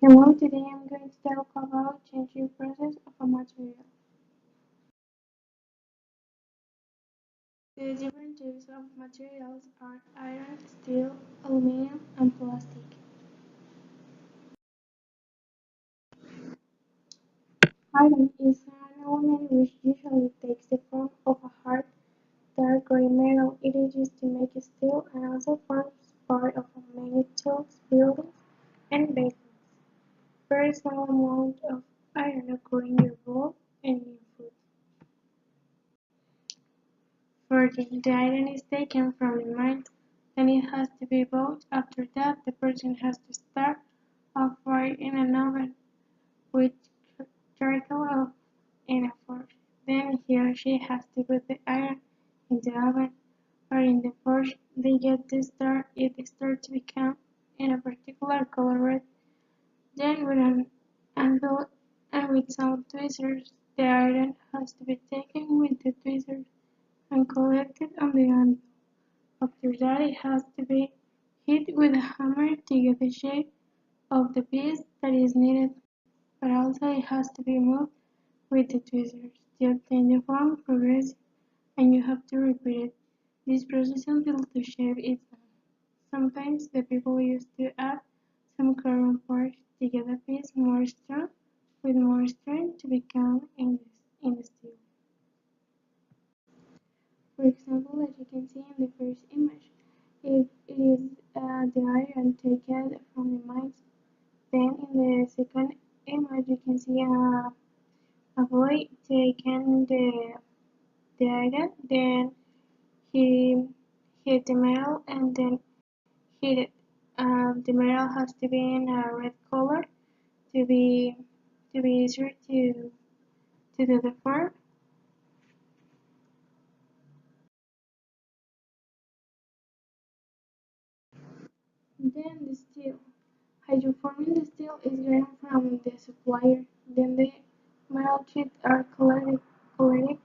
Hello, today I'm going to talk about changing process of a material. The different types of materials are iron, steel, aluminum, and plastic. Iron is an element which usually takes the form of a hard, dark gray metal. It is used to make steel and also forms part of many tools, buildings, and vehicles. Very small amount of iron occur in your blood and your food. First, the iron is taken from the mine, then it has to be bought. After that, the person has to start a fire in an oven with charcoal and a forge. Then he or she has to put the iron in the oven or in the forge. They get the start. It starts to become in a particular color red. Then with an anvil and with some tweezers, the iron has to be taken with the tweezers and collected on the anvil. After that it has to be hit with a hammer to get the shape of the piece that is needed, but also it has to be moved with the tweezers to obtain the form progressive, and you have to repeat this process until the shape is done. Sometimes the people used to add some carbon parts to get the piece more strong with more strength to become in the steel. For example, as you can see in the first image, if it is the iron taken from the mines, then in the second image you can see a boy taking the iron, then he hit the metal and then hit it. The metal has to be in a red color to be easier to do the form. Then the steel. Hydroforming the steel is getting from the supplier. Then the metal sheets are collected in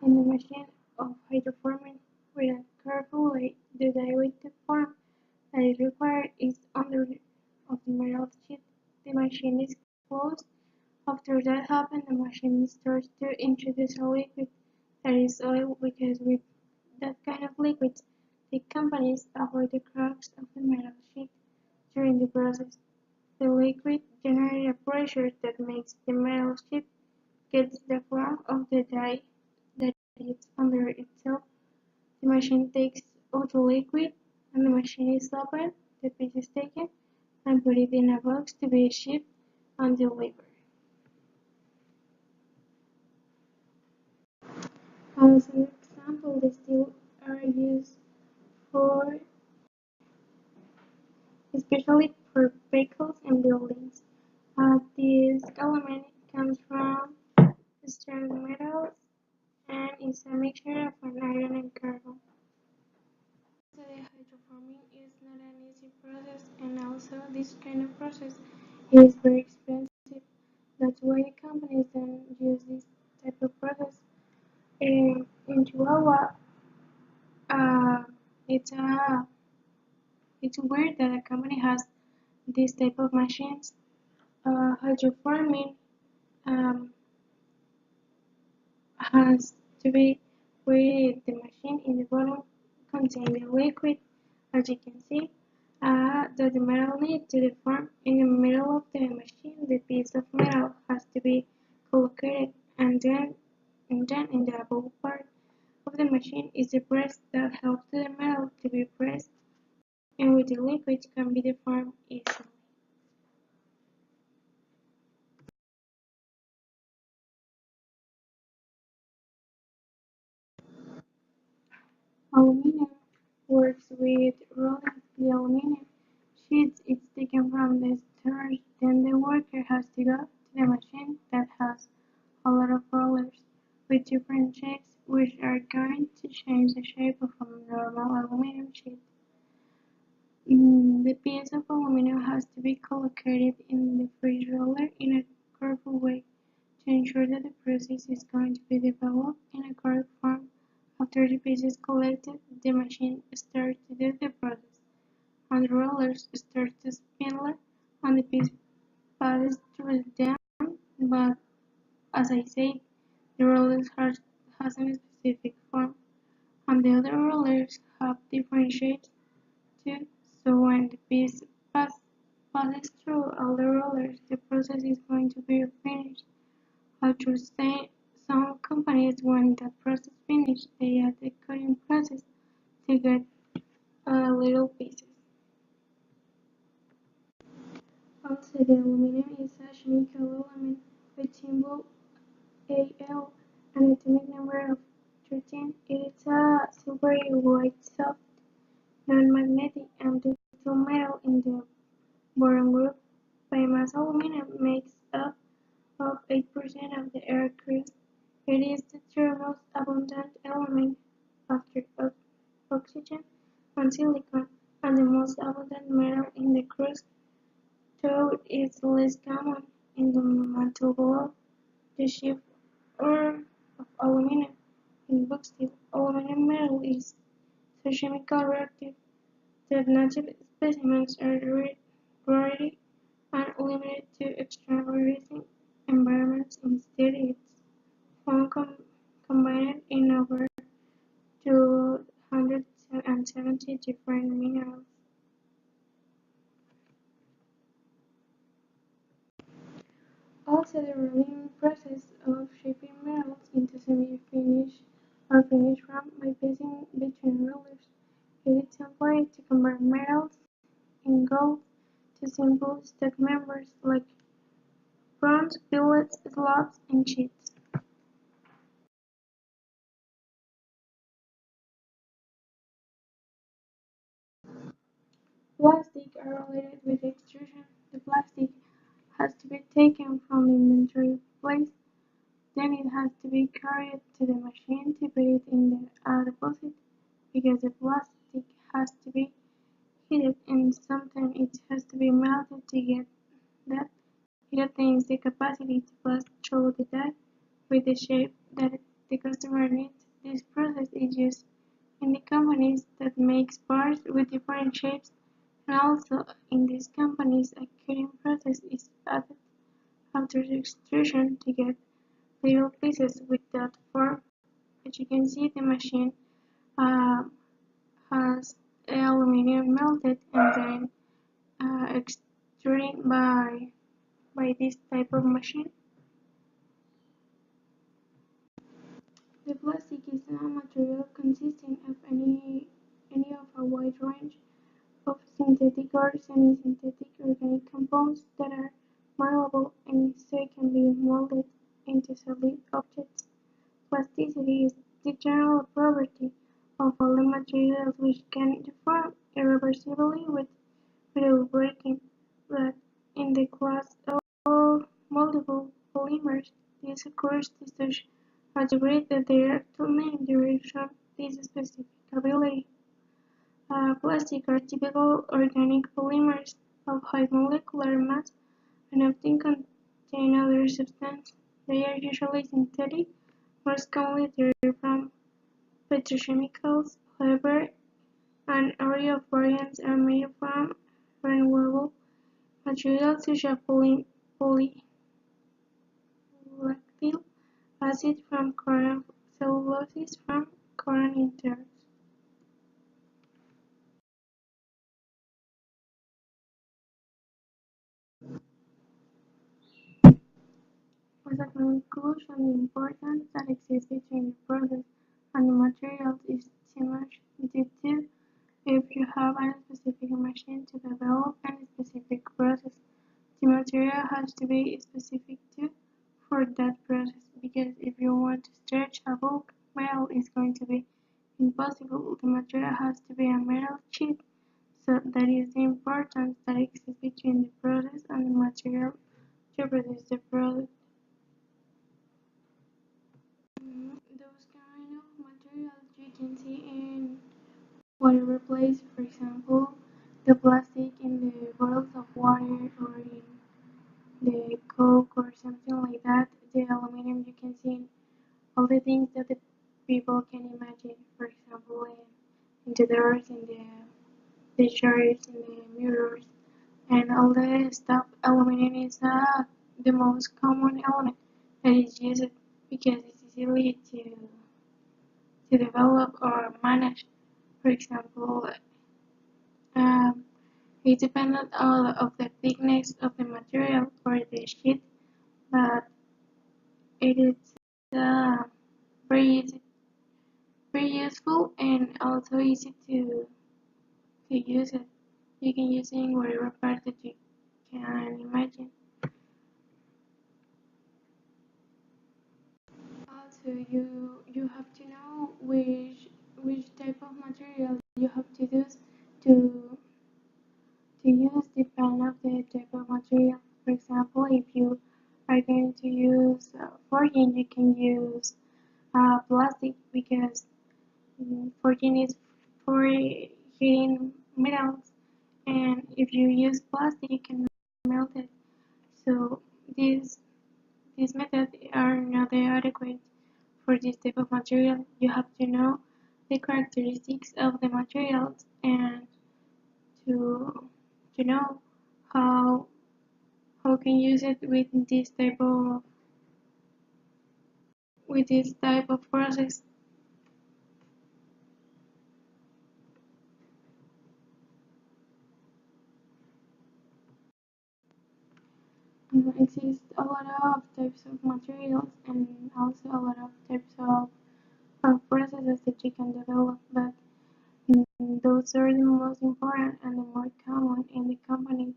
the machine of hydroforming with a careful way. The diluted form that is required is under of the metal sheet. The machine is closed. After that happens, the machine starts to introduce a liquid that is oil because with that kind of liquids, the companies avoid the cracks of the metal sheet during the process. The liquid generates a pressure that makes the metal sheet get the form of the die that is under itself. The machine takes out the liquid and the machine is opened, the piece is taken and put it in a box to be shipped and delivered. As an example, the steel are used for especially for vehicles and buildings. This element comes from strong metals and is a mixture of an iron and carbon. So the hydroforming is not an easy process, and also this kind of process is very expensive. That's why companies don't use this type of process. In Chihuahua, uh, it's a it's weird that a company has this type of machines. Hydroforming um, has to be with the machine in the bottom contain the liquid, as you can see, that the metal needs to deform. In the middle of the machine, the piece of metal has to be collocated, and then in the above part of the machine is the press that helps the metal to be pressed, and with the liquid can be deformed easily. Aluminum works with rolling the aluminum sheets is taken from the starch, then the worker has to go to the machine that has a lot of rollers with different shapes which are going to change the shape of a normal aluminum sheet. The piece of aluminum has to be collocated in the freeze roller in a careful way to ensure that the process is going to be developed in a correct form. After the piece is collected, the machine starts to do the process, and the rollers start to spin and the piece passes through them, but as I said, the rollers has a specific form, and the other rollers have different shapes too. So when the piece passes through all the rollers, the process is going to be finished. After some companies, when the process finishes, they add the cutting process to get little pieces. Also, the aluminum is a chemical element with symbol Al and atomic number of 13. It is a silvery white soft, non-magnetic and brittle metal in the boron group. By mass, aluminum makes up of 8% of the Earth's crust. It is the third most abundant element after oxygen and silicon, and the most abundant metal in the crust, though it is less common in the mantle below. The shape of aluminum in bucksteel. Aluminum metal is so chemically reactive that native specimens are rare and limited to extreme freezing environments. Instead, it's found combined in over 270 different minerals. Also, the rolling process of shaping metals into semi-finished or finished form by passing between rollers. It is employed to convert metals in gold to simple stock members like bronze, billets, slabs, and sheets. Plastic are related with extrusion. The plastic has to be taken from the inventory place, then it has to be carried to the machine to put it in a deposit, because the plastic has to be heated and sometimes it has to be melted to get that. It attains the capacity to pass through the die with the shape that the customer needs. This process is used in the companies that makes parts with different shapes, and also in these companies a cutting process is added after the extrusion to get little pieces with that form. As you can see, the machine uh, has aluminum melted and then extruding by this type of machine. The plastic is a material consisting of any of a wide range of synthetic or semi-synthetic organic compounds that are malleable and so can be molded into solid objects. Plasticity is the general property of all the materials which can deform irreversibly without breaking, but in the class of moldable polymers, this occurs to such a degree that their actual name derives from this specific ability. Plastic are typical organic polymers of high molecular mass and often contain other substances. They are usually synthetic, most commonly derived from petrochemicals. However, an array of variants are made from renewable materials such as polylactic acid from corn, cellulose from corn inters. As a conclusion, the importance that exists between the process and the materials is similar due to if you have a specific machine to develop a specific process, the material has to be specific too for that process, because if you want to stretch a bulk metal is going to be impossible. The material has to be a metal sheet. So that is the importance that exists between the process and the material to produce the product. Those kind of materials you can see in whatever place, for example, the plastic in the bottles of water or in the Coke or something like that, the aluminum you can see in all the things that the people can imagine, for example, in the doors, in the chairs, in the mirrors. and all the stuff. Aluminum is the most common element that is used because it's easily to develop or manage. For example, um, it depends on of the thickness of the material or the sheet, but it is uh, very easy, very useful, and also easy to use it. You can use it in whatever part that you can imagine. Also, you have to know which type of material you have to use to to use depend of the type of material. For example, if you are going to use forging, you can use plastic because forging is for heating metals, and if you use plastic, you can melt it. So these methods are not adequate for this type of material. You have to know the characteristics of the materials and to to know how can you use it with this type of process. Exist a lot of types of materials and also a lot of types of processes that you can develop, but those are the most important and the more common in the company,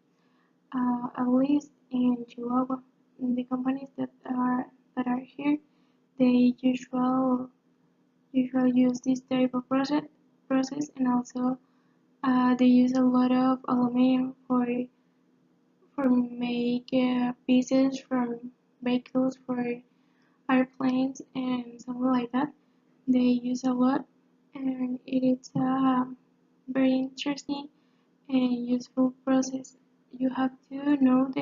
at least in Chihuahua. The companies that are here, they usually use this type of process, and also they use a lot of aluminum for make pieces from vehicles for airplanes and something like that. They use a lot, and it is a very interesting and useful process. You have to know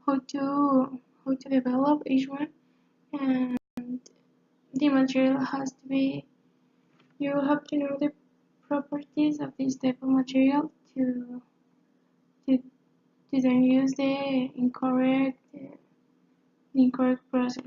how to how to develop each one, and the material has to be. You have to know the properties of this type of material to to then use the incorrect process.